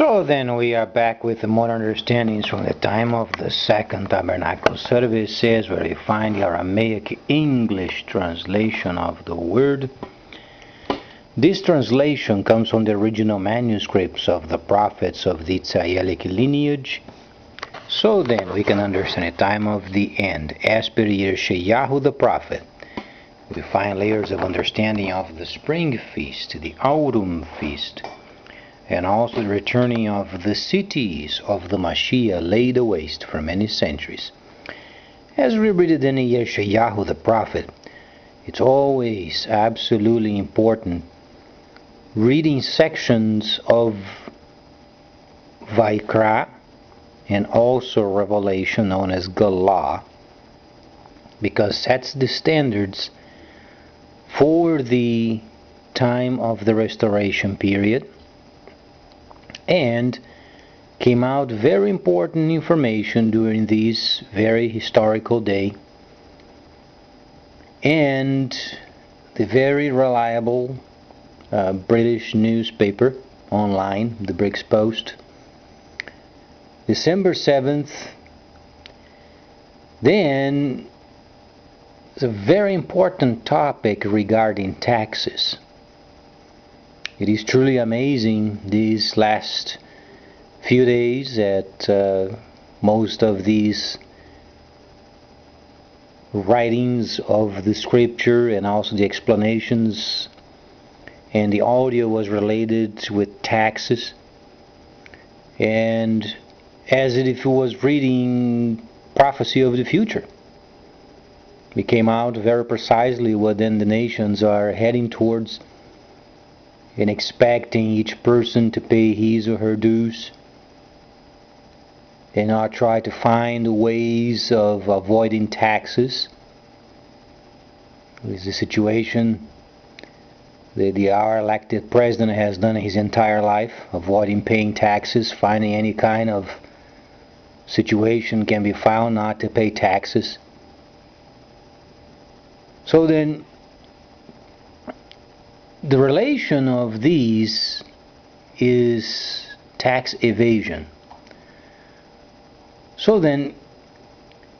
So then we are back with the modern understandings from the time of the Second Tabernacle Services, where we find the Aramaic English translation of the word. This translation comes from the original manuscripts of the prophets of the Israelic lineage. So then we can understand the time of the end. As per Yeshayahu the prophet, we find layers of understanding of the spring feast, the autumn feast, and also the returning of the cities of the Mashiach laid waste for many centuries. As we read it in Yeshayahu the prophet, it's always absolutely important reading sections of Vaikra and also Revelation, known as Galah, because sets the standards for the time of the restoration period, and came out very important information during this very historical day. And the very reliable British newspaper online, the Briggs Post, December 7th, then it's a very important topic regarding taxes. It is truly amazing these last few days that most of these writings of the scripture and also the explanations and the audio was related with taxes, and as if it was reading prophecy of the future. It came out very precisely what then the nations are heading towards and expecting each person to pay his or her dues and not try to find ways of avoiding taxes. This is the situation that our elected president has done his entire life, avoiding paying taxes, finding any kind of situation can be found not to pay taxes. So then the relation of these is tax evasion. So then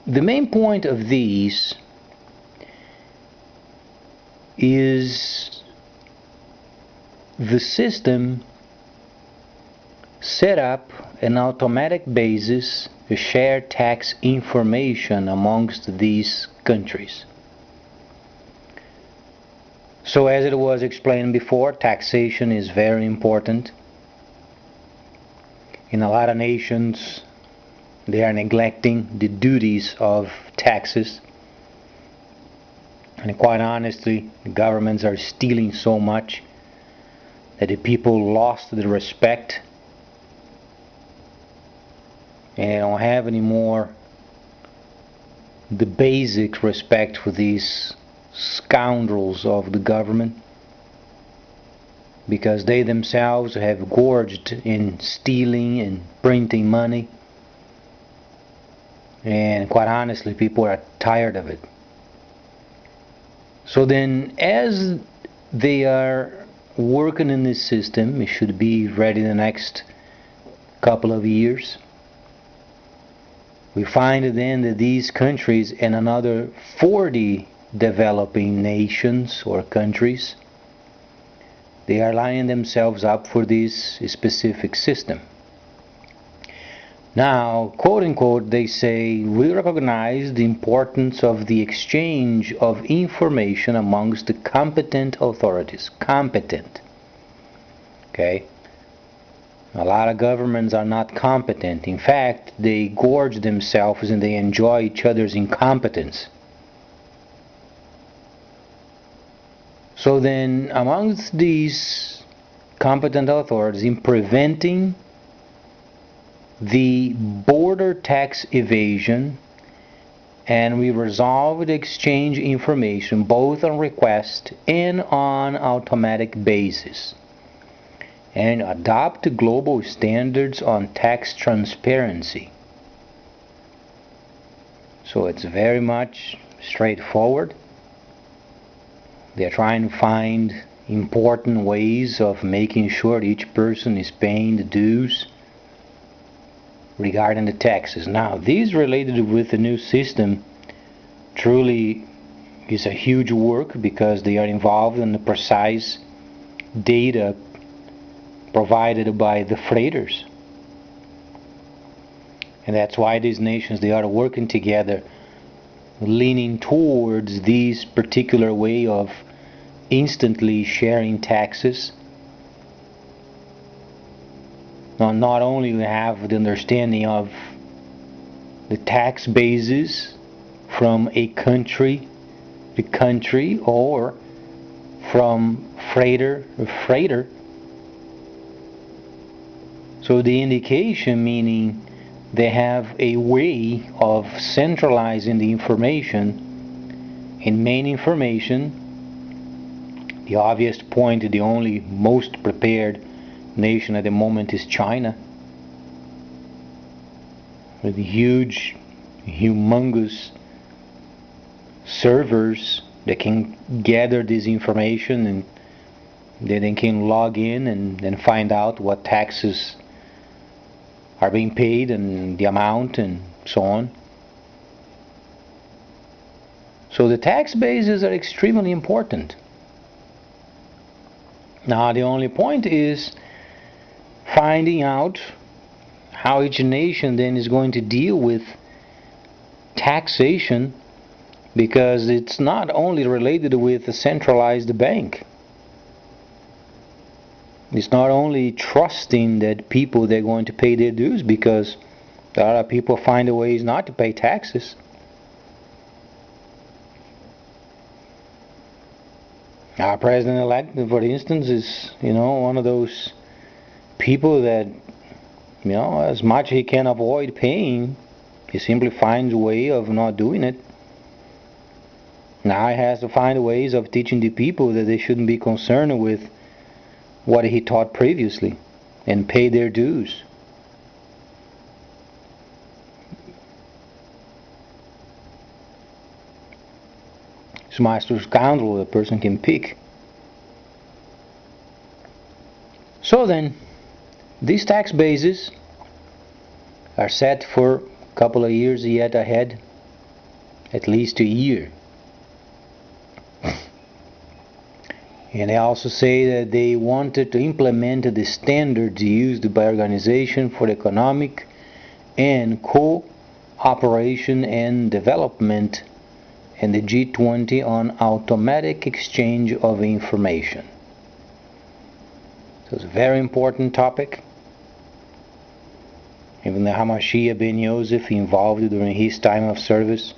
the main point of these is the system set up an automatic basis to share tax information amongst these countries. So as it was explained before, taxation is very important. In a lot of nations, they are neglecting the duties of taxes. And quite honestly, the governments are stealing so much that the people lost the respect, and they don't have any more the basic respect for these scoundrels of the government, because they themselves have gorged in stealing and printing money, and quite honestly people are tired of it. So then as they are working in this system, it should be ready in the next couple of years. We find then that these countries and another 40 developing nations or countries, they are lining themselves up for this specific system. Now, quote unquote, they say, we recognize the importance of the exchange of information amongst the competent authorities. Competent. Okay? A lot of governments are not competent. In fact, they gorge themselves and they enjoy each other's incompetence. So then, amongst these competent authorities, in preventing the border tax evasion, and we resolve to exchange information both on request and on automatic basis, and adopt global standards on tax transparency. So it's very much straightforward. They're trying to find important ways of making sure each person is paying the dues regarding the taxes. Now, these related with the new system truly is a huge work because they are involved in the precise data provided by the freighters. And that's why these nations, they are working together, leaning towards this particular way of instantly sharing taxes. Now, not only we have the understanding of the tax bases from a country to country or from freighter to freighter. So the indication meaning they have a way of centralizing the information, and main information, the obvious point, the only most prepared nation at the moment is China, with huge, humongous servers that can gather this information, and then they can log in and find out what taxes are being paid and the amount and so on. So the tax bases are extremely important. Now the only point is finding out how each nation then is going to deal with taxation, because it's not only related with a centralized bank. It's not only trusting that people, they're going to pay their dues, because a lot of people find ways not to pay taxes. Our president-elect, for instance, is, one of those people that, as much he can avoid paying, he simply finds a way of not doing it. Now he has to find ways of teaching the people that they shouldn't be concerned with what he taught previously and pay their dues. It's master scoundrel a person can pick. So then, these tax bases are set for a couple of years yet ahead, at least a year. And they also say that they wanted to implement the standards used by Organization for Economic and Cooperation and Development and the G20 on automatic exchange of information. So it's a very important topic. Even the Hamashiach ben Yosef involved during his time of service.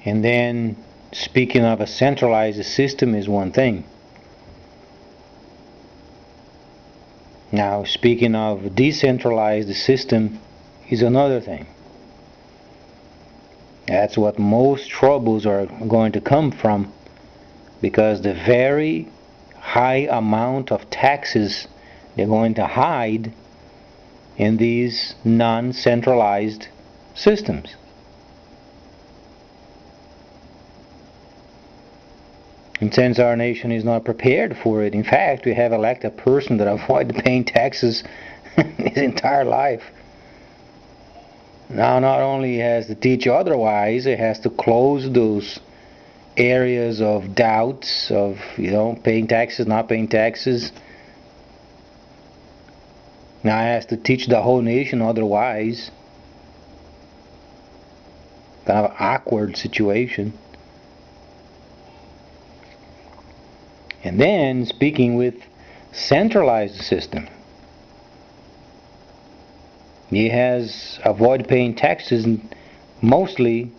And then speaking of a centralized system is one thing. Now, speaking of decentralized system is another thing. That's what most troubles are going to come from, because the very high amount of taxes they're going to hide in these non-centralized systems. And since our nation is not prepared for it, in fact, we have elected a person that avoided paying taxes his entire life. Now, not only has to teach otherwise, it has to close those areas of doubts of, paying taxes, not paying taxes. Now it has to teach the whole nation otherwise. Kind of an awkward situation. And then speaking with centralized system, he has avoided paying taxes mostly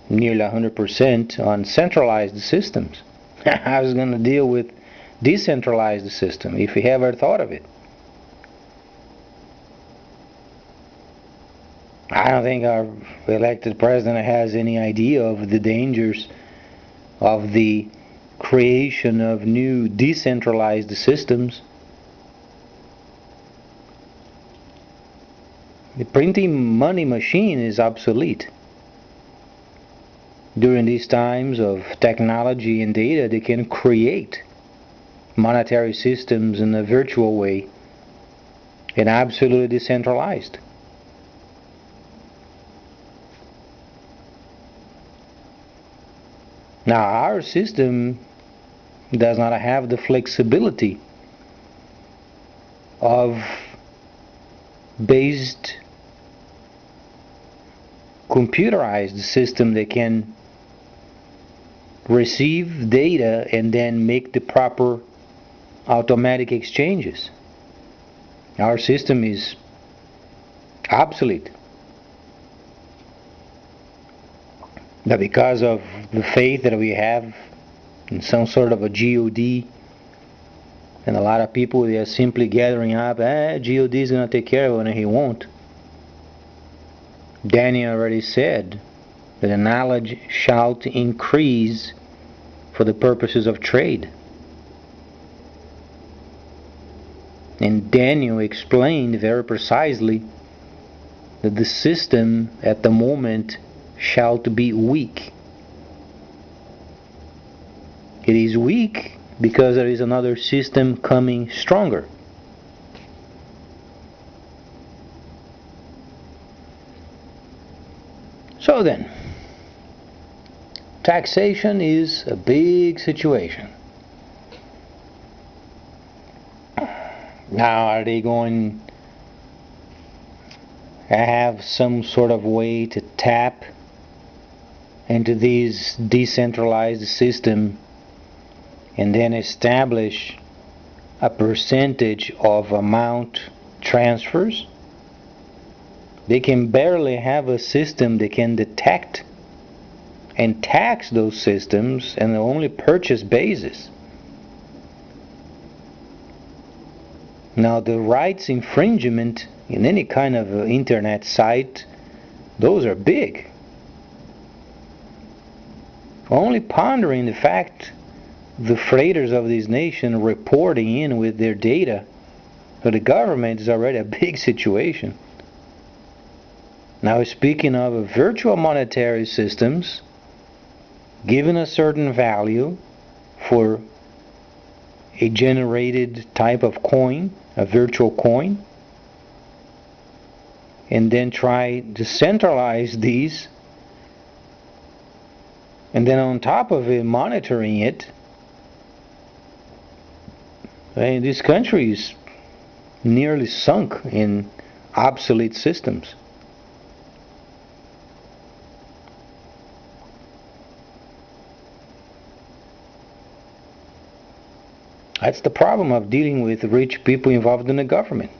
nearly 100% on centralized systems. How is going to deal with decentralized system if he ever thought of it? I don't think our elected president has any idea of the dangers of the creation of new decentralized systems. The printing money machine is obsolete. During these times of technology and data, they can create monetary systems in a virtual way and absolutely decentralized. Now, our system does not have the flexibility of based computerized system that can receive data and then make the proper automatic exchanges. Our system is obsolete. But because of the faith that we have in some sort of a God, and a lot of people, they are simply gathering up, God is going to take care of it, and he won't. Daniel already said that the knowledge shall increase for the purposes of trade. And Daniel explained very precisely that the system at the moment shall be weak. It is weak because there is another system coming stronger. So then, taxation is a big situation. Now, are they going to have some sort of way to tap into this decentralized system and then establish a percentage of amount transfers? They can barely have a system that can detect and tax those systems on the only purchase basis. Now, the rights infringement in any kind of internet site, those are big. Only pondering the fact the freighters of this nation reporting in with their data to the government is already a big situation. Now, speaking of virtual monetary systems, given a certain value for a generated type of coin, a virtual coin, and then try to centralize these, and then on top of it, monitoring it. This country is nearly sunk in obsolete systems. That's the problem of dealing with rich people involved in the government.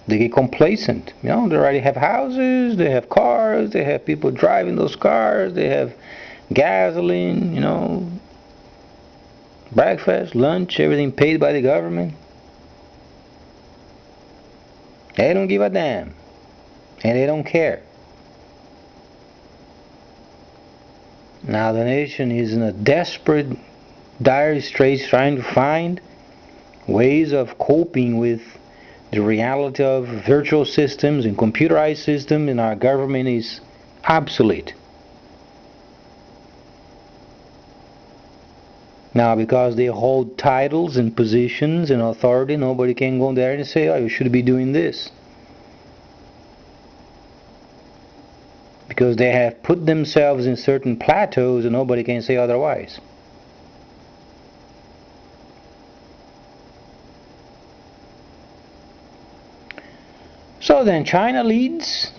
They get complacent. They already have houses, they have cars, they have people driving those cars, they have gasoline, breakfast, lunch, everything paid by the government. They don't give a damn. And they don't care. Now the nation is in a desperate, dire straits trying to find ways of coping with the reality of virtual systems and computerized systems, and our government is obsolete. Now, because they hold titles and positions and authority, nobody can go there and say, you should be doing this. Because they have put themselves in certain plateaus and nobody can say otherwise. So then China leads,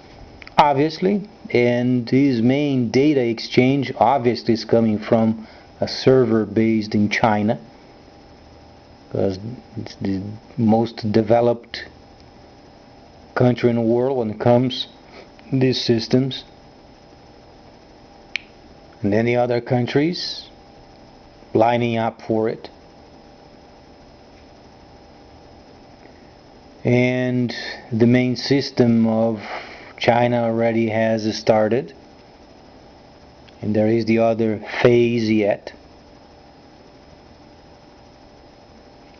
obviously, and his main data exchange obviously is coming from a server based in China, because it's the most developed country in the world when it comes to these systems. And then the other countries lining up for it. And the main system of China already has started, and there is the other phase yet.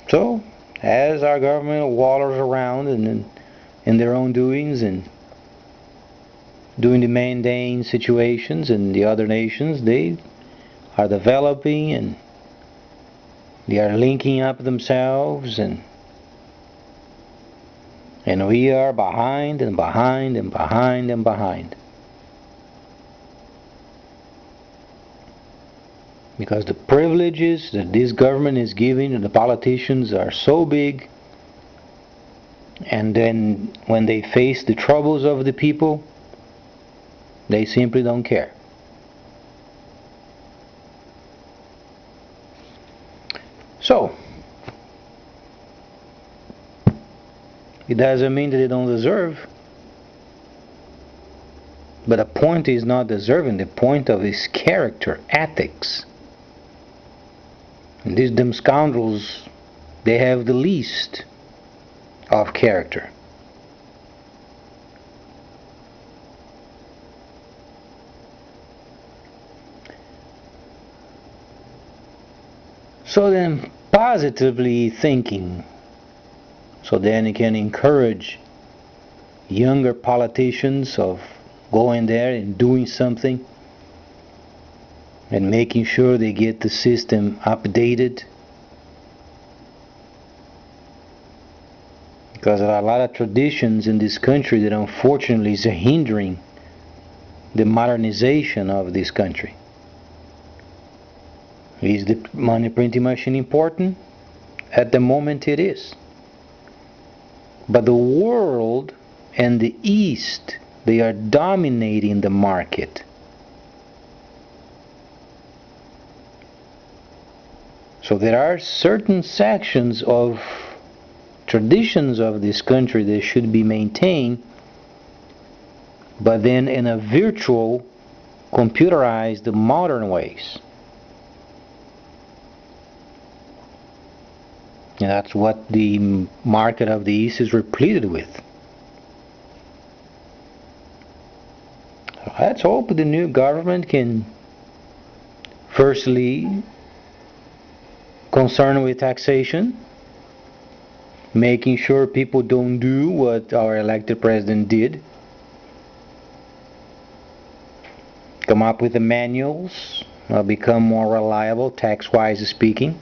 So, as our government wallers around and in their own doings and doing the mundane situations, and the other nations, they are developing and they are linking up themselves and And we are behind and behind and behind and behind. Because the privileges that this government is giving to the politicians are so big, and then when they face the troubles of the people, they simply don't care. So, it doesn't mean that they don't deserve, but the point is not deserving, the point of is character, ethics. And these dumb scoundrels, they have the least of character. So then, positively thinking, so then you can encourage younger politicians of going there and doing something and making sure they get the system updated, because there are a lot of traditions in this country that unfortunately is hindering the modernization of this country. Is the money printing machine important? At the moment it is. But the world and the East, they are dominating the market. So there are certain sections of traditions of this country that should be maintained, but then in a virtual, computerized, modern ways. And that's what the market of the East is repleted with. So let's hope the new government can firstly concern with taxation, making sure people don't do what our elected president did, come up with the manuals, become more reliable tax-wise speaking,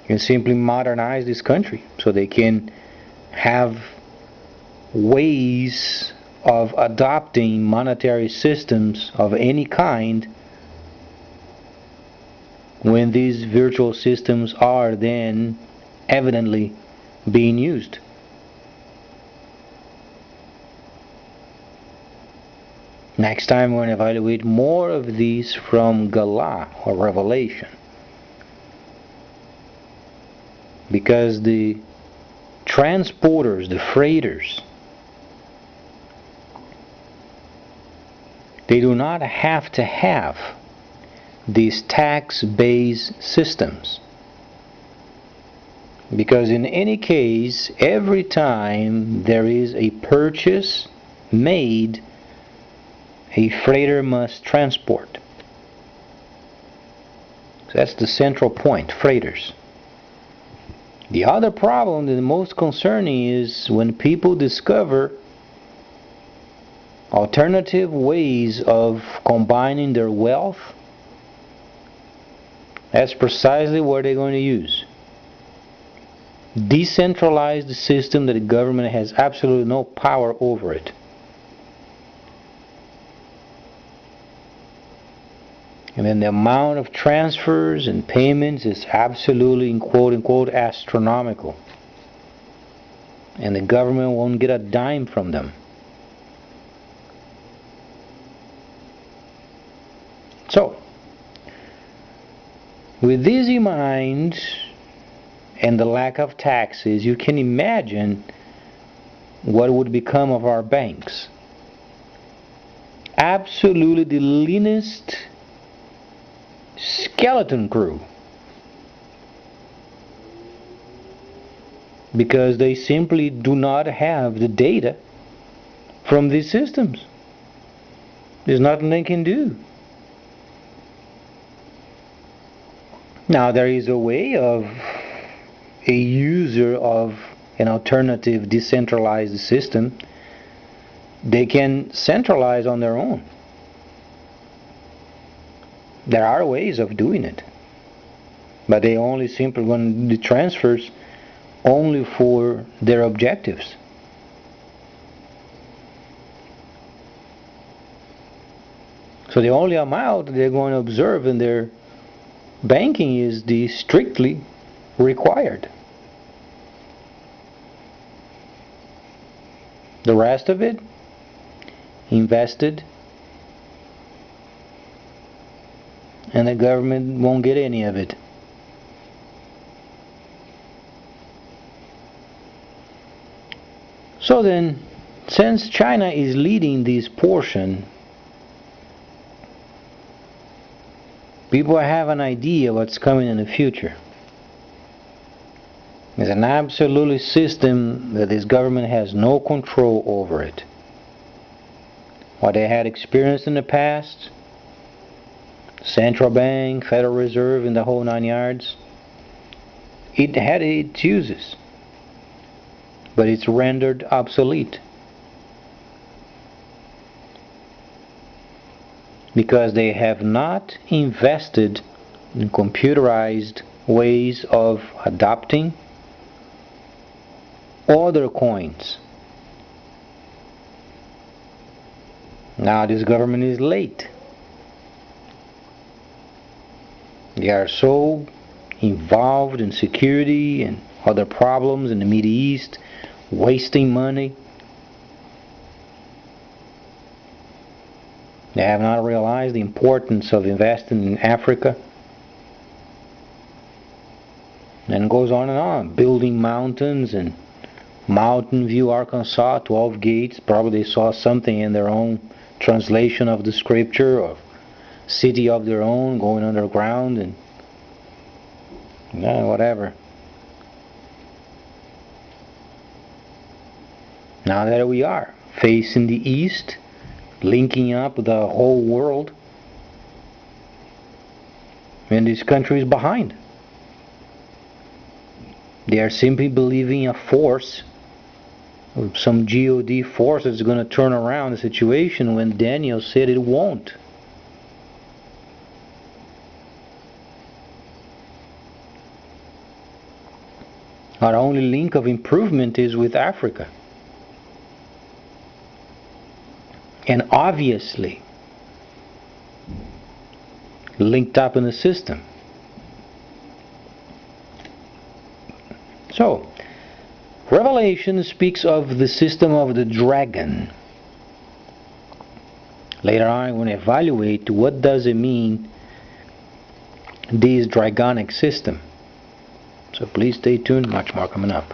and simply modernize this country so they can have ways of adopting monetary systems of any kind when these virtual systems are then evidently being used. Next time we're going to evaluate more of these from Galah or Revelation, because the transporters, the freighters, they do not have to have these tax-based systems, because in any case, every time there is a purchase made, a freighter must transport. So that's the central point, freighters. The other problem, the most concerning, is when people discover alternative ways of combining their wealth. That's precisely what they're going to use. Decentralize the system that the government has absolutely no power over it. And then the amount of transfers and payments is absolutely, in quote unquote, astronomical. And the government won't get a dime from them. So, with this in mind, and the lack of taxes, you can imagine what would become of our banks. Absolutely the leanest skeleton crew, because they simply do not have the data from these systems. There's nothing they can do. Now there is a way of a user of an alternative decentralized system. They can centralize on their own. There are ways of doing it, but they only simply, when the transfers only for their objectives. So the only amount they're going to observe in their banking is the strictly required. The rest of it, invested, and the government won't get any of it. So then, since China is leading this portion, people have an idea what's coming in the future. It's an absolute system that this government has no control over it. What they had experienced in the past, central bank, Federal Reserve, and the whole 9 yards, it had its uses, but it's rendered obsolete because they have not invested in computerized ways of adopting other coins. Now this government is late. They are so involved in security and other problems in the Middle East, wasting money. They have not realized the importance of investing in Africa. And it goes on, building mountains and Mountain View, Arkansas, 12 gates. Probably they saw something in their own translation of the scripture, or city of their own, going underground and whatever. Now that we are facing the east, linking up the whole world, and this country is behind. They are simply believing a force, some God force, that's going to turn around the situation when Daniel said it won't. Our only link of improvement is with Africa. And obviously linked up in the system. So, Revelation speaks of the system of the dragon. Later on, I'm going to evaluate what does it mean, this dragonic system. So please stay tuned, much more coming up.